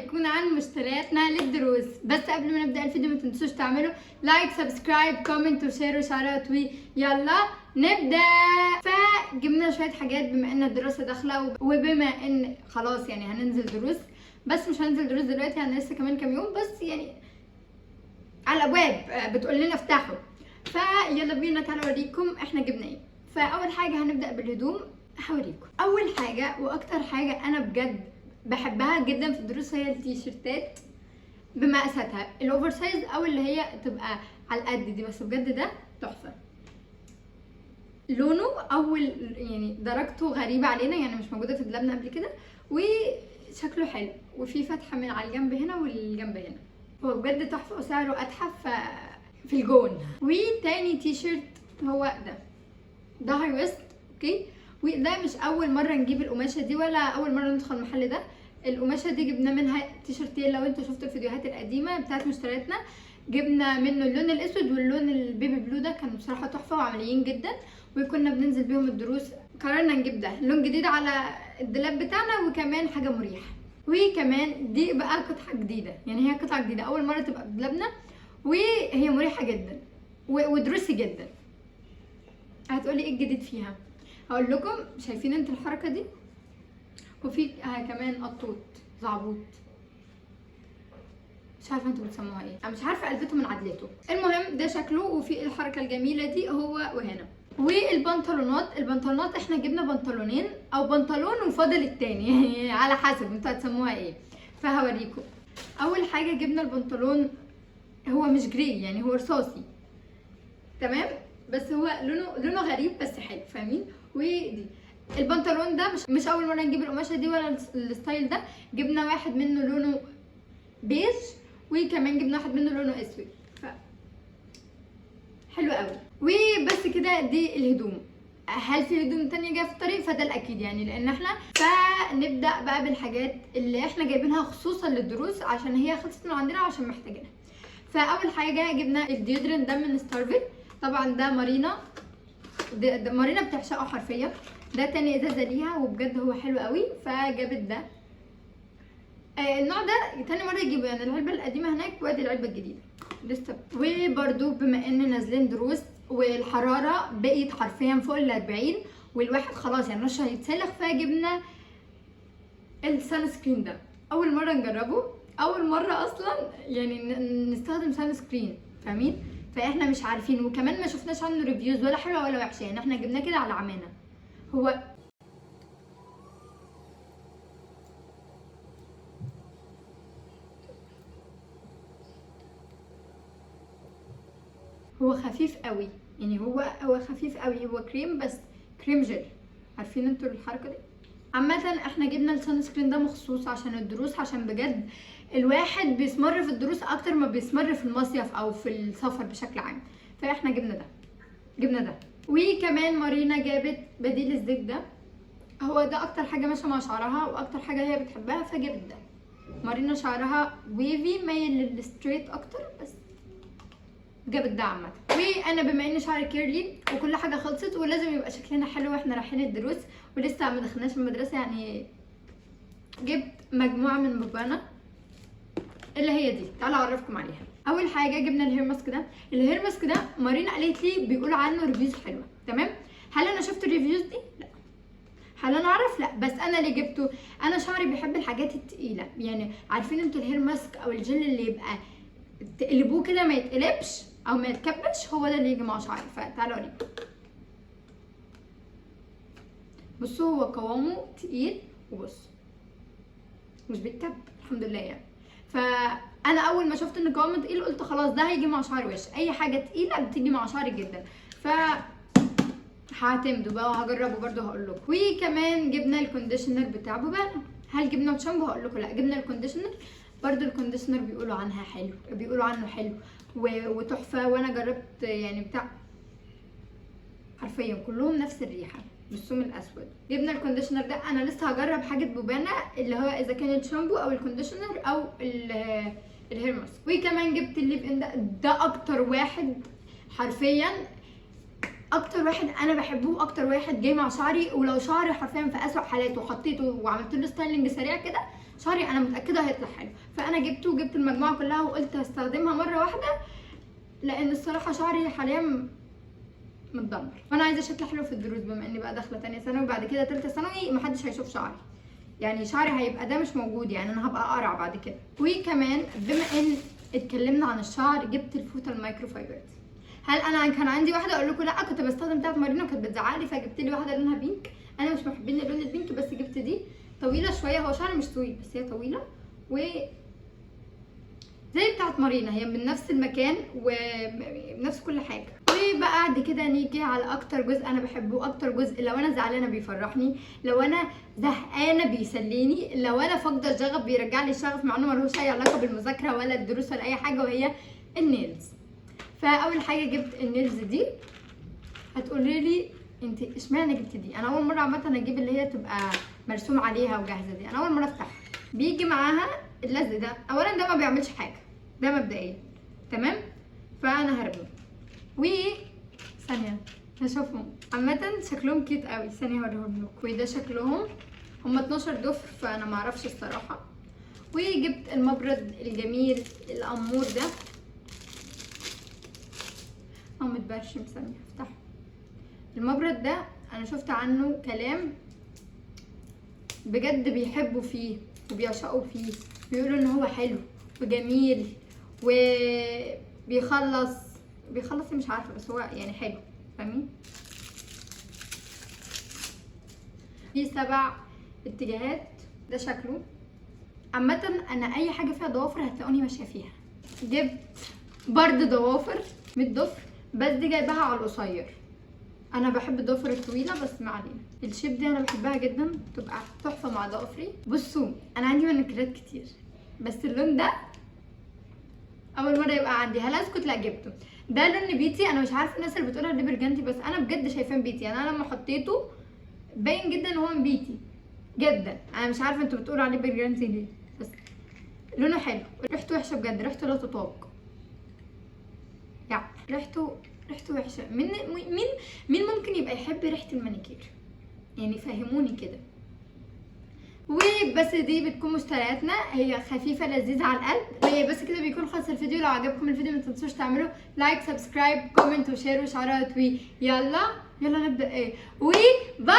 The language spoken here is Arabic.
هيكون عن مشترياتنا للدروس. بس قبل ما نبدا الفيديو ما تنسوش تعملوا لايك سبسكرايب كومنت وشير وشارات يلا نبدا. فجبنا شويه حاجات بما ان الدراسه داخله وبما ان خلاص يعني هننزل دروس، بس مش هننزل دروس دلوقتي، يعني لسه كمان كام يوم بس، يعني على الابواب بتقول لنا افتحوا. فيلا بينا تعالوا اوريكم احنا جبنا ايه. فاول حاجه هنبدا بالهدوم. هوريكم اول حاجه واكتر حاجه انا بجد بحبها جدا في الدروس هي التيشيرتات بمقاساتها الاوفر سايز او اللي هي تبقى على القد دي، بس بجد ده تحفه. لونه اول يعني درجته غريبه علينا، يعني مش موجوده في دولابنا قبل كده، وشكله حلو وفي فتحه من على الجنب هنا والجنب هنا. هو بجد تحفه وسعره اتحف في الجون. وتاني تيشيرت هو ده هاي ويست، اوكي. وده مش اول مره نجيب القماشه دي ولا اول مره ندخل المحل ده. القماشه دي جبنا منها تيشيرتين، لو انتوا شفتوا الفيديوهات القديمه بتاعت مشترياتنا جبنا منه اللون الاسود واللون البيبي بلو، ده كانوا بصراحه تحفه وعمليين جدا وكنا بننزل بيهم الدروس. قررنا نجيب ده لون جديد على الدولاب بتاعنا وكمان حاجه مريحه. وكمان دي بقى قطعه جديده، يعني هي قطعه جديده اول مره تبقى في دولابنا وهي مريحه جدا ودروسي جدا. هتقولي ايه الجديد فيها؟ هقول لكم. شايفين انتوا الحركه دي؟ وفي كمان قطوط زعبوط، مش عارفه انتوا بتسموها ايه، انا مش عارفه قلبته من عدلته. المهم ده شكله وفي الحركه الجميله دي هو وهنا. البنطلونات احنا جبنا بنطلونين او بنطلون وفاضل التاني يعني على حسب انتوا هتسموها ايه. فهوريكم. اول حاجه جبنا البنطلون، هو مش جري يعني هو رصاصي تمام، بس هو لونه غريب بس حلو، فاهمين؟ ودي البنطلون ده مش اول مره نجيب القماشه دي ولا الستايل ده. جبنا واحد منه لونه بيج وكمان جبنا واحد منه لونه اسود، حلو قوي. وبس كده دي الهدوم. هل في هدوم تانية جايه في الطريق؟ فده الاكيد يعني لان احنا. فنبدا بقى بالحاجات اللي احنا جايبينها خصوصا للدروس عشان هي خلصت من عندنا وعشان محتاجينها. فاول حاجه جبنا الديودرنت ده من ستارفل، طبعا ده مارينا، ده مارينا بتعشقه حرفيا. ده تاني ازازه ليها وبجد هو حلو قوي فجابت ده. النوع ده تاني مره يجيبه، يعني العلبه القديمه هناك وادي العلبه الجديده لسه. وبرده بما ان نازلين دروس والحراره بقيت حرفيا فوق ال40 والواحد خلاص يعني رشه هيتسلخ، فجبنا السان سكرين ده. اول مره نجربه، اول مره اصلا يعني نستخدم سان سكرين، فاهمين؟ فاحنا مش عارفين وكمان ما شفناش عنه ريفيوز ولا حلوه ولا وحشه، يعني احنا جبناه كده على عمانه. هو خفيف قوي، يعني هو خفيف قوي، هو كريم بس كريم جل، عارفين انتوا الحركه دي؟ عامه احنا جبنا السان سكرين ده مخصوص عشان الدروس، عشان بجد الواحد بيسمر في الدروس اكتر ما بيسمر في المصيف او في السفر بشكل عام. فاحنا جبنا ده. وكمان مارينا جابت بديل الزيت ده، هو ده اكتر حاجه ماشيه مع شعرها واكتر حاجه هي بتحبها فجابت ده. مارينا شعرها ويفي مايل للستريت اكتر بس جابت ده عامه. وانا بما ان شعري كيرلي وكل حاجه خلصت ولازم يبقى شكلنا حلو واحنا رايحين الدروس ولسه ما دخلناش المدرسه، يعني جبت مجموعه من بابانا اللي هي دي. تعالوا اعرفكم عليها. اول حاجه جبنا الهير ماسك ده. الهير ماسك ده مارينا قالت لي بيقولوا عنه ريفيوز حلوه، تمام. هل انا شفت الريفيوز دي؟ لا. هل انا اعرف؟ لا. بس انا اللي جبته، انا شعري بيحب الحاجات التقيله، يعني عارفين انتوا الهير ماسك او الجل اللي يبقى تقلبوه كده ما يتقلبش او ما يتكبش، هو ده اللي يجي مع شعري. فتعالوا اوريكم. بصوا هو قوامه تقيل وبص مش بيتكب الحمد لله يعني. فانا اول ما شفت ان قوامه تقيل قلت خلاص ده هيجي مع شعري وش، اي حاجه تقيله بتيجي مع شعري جدا. ف هعتمده بقى وهجربه برده هقول لكم. وكمان جبنا الكونديشنر بتاع بوبانا. هل جبنا الشامبو؟ هقول لكم لا. جبنا الكونديشنر برده. الكونديشنر بيقولوا عنه حلو وتحفه، وانا جربت يعني بتاع حرفيا كلهم نفس الريحه بالثوم الاسود. جبنا الكونديشنر ده. انا لسه هجرب حاجه بوبانا اللي هو اذا كان الشامبو او الكونديشنر او الهير ماسك. وكمان جبت الليف ان ده اكتر واحد حرفيا اكتر واحد انا بحبه واكتر واحد جاي مع شعري، ولو شعري حرفيا في اسوأ حالاته وحطيته وعملت له ستايلنج سريع كده شعري انا متاكده هيطلع حلو. فانا جبته وجبت المجموعه كلها وقلت هستخدمها مره واحده، لان الصراحه شعري حاليا متدمر، وانا عايزه شكل حلو في الدروس بما اني بقى داخله تانية ثانوي وبعد كده تالتة ثانوي محدش هيشوف شعري، يعني شعري هيبقى ده مش موجود، يعني انا هبقى قرع بعد كده. وكمان بما ان اتكلمنا عن الشعر جبت الفوطه المايكرو فايبر. هل انا كان عندي واحده اقول لكم لا كنت بستخدم بتاعت مارينا وكانت بتزعق لي فجبت لي واحده لونها بينك، انا مش محبين اللون البينك بس جبت دي طويله شويه، هو شعري مش طويل بس هي طويله و زي بتاعت مارينا، هي من نفس المكان وبنفس كل حاجه. وبقى بعد كده نيجي على اكتر جزء انا بحبه، اكتر جزء لو انا زعلانه بيفرحني، لو انا زهقانه بيسليني، لو انا فاقده الشغف بيرجع لي الشغف مع انه ملوش اي علاقه بالمذاكره ولا الدروس ولا اي حاجه، وهي النيلز. فاول حاجه جبت النيلز دي. هتقولي لي انت اشمعنى جبت دي؟ انا اول مره عامه اجيب اللي هي تبقى مرسوم عليها وجاهزه دي، انا اول مره افتحها. بيجي معاها اللزق ده، اولا ده ما بيعملش حاجه، ده مبدئيا تمام، فانا هرميه. و ثانيه هشوفهم عامه شكلهم كيوت قوي، ثانيه هوريهم لكم. وده شكلهم، هم 12 ضفر فانا ما اعرفش الصراحه. وجبت المبرد الجميل الامور ده، هو متبرشم، ثانيه افتحه. المبرد ده انا شفت عنه كلام بجد بيحبوا فيه وبيعشقوا فيه، بيقولوا ان هو حلو وجميل وبيخلص مش عارفه بس هو يعني حلو، فاهمين؟ في 7 اتجاهات، ده شكله. عامه انا اي حاجه فيها ضوافر هتلاقوني ماشيه فيها. جبت برضه ضوافر 100 ضفر بس دي جايباها على القصير، انا بحب الضوافر الطويله بس ما علينا. الشيب دي انا بحبها جدا، تبقى تحفه مع ضوافري. بصوا انا عندي منكرات كتير بس اللون ده اول مره يبقى عندي، هل اسكت؟ لا جبته. ده لون نبيتي، انا مش عارفه الناس اللي بتقولها ليه برجنتي بس انا بجد شايفاه نبيتي، يعني انا لما حطيته باين جدا ان هو نبيتي جدا، انا مش عارفه انتوا بتقولوا عليه برجنتي ليه بس لونه حلو. ريحته وحشه بجد، ريحته لا تطاق، يعني ريحته وحشه. مين ممكن يبقى يحب ريحه المانيكير؟ يعني فهموني كده. وبس دي بتكون مشترياتنا، هي خفيفه لذيذه على القلب. بس كده بيكون خلص الفيديو. لو عجبكم الفيديو ما تنسوش تعملوا لايك سبسكرايب كومنت وشير وشعارات يلا نبدا ايه وباي.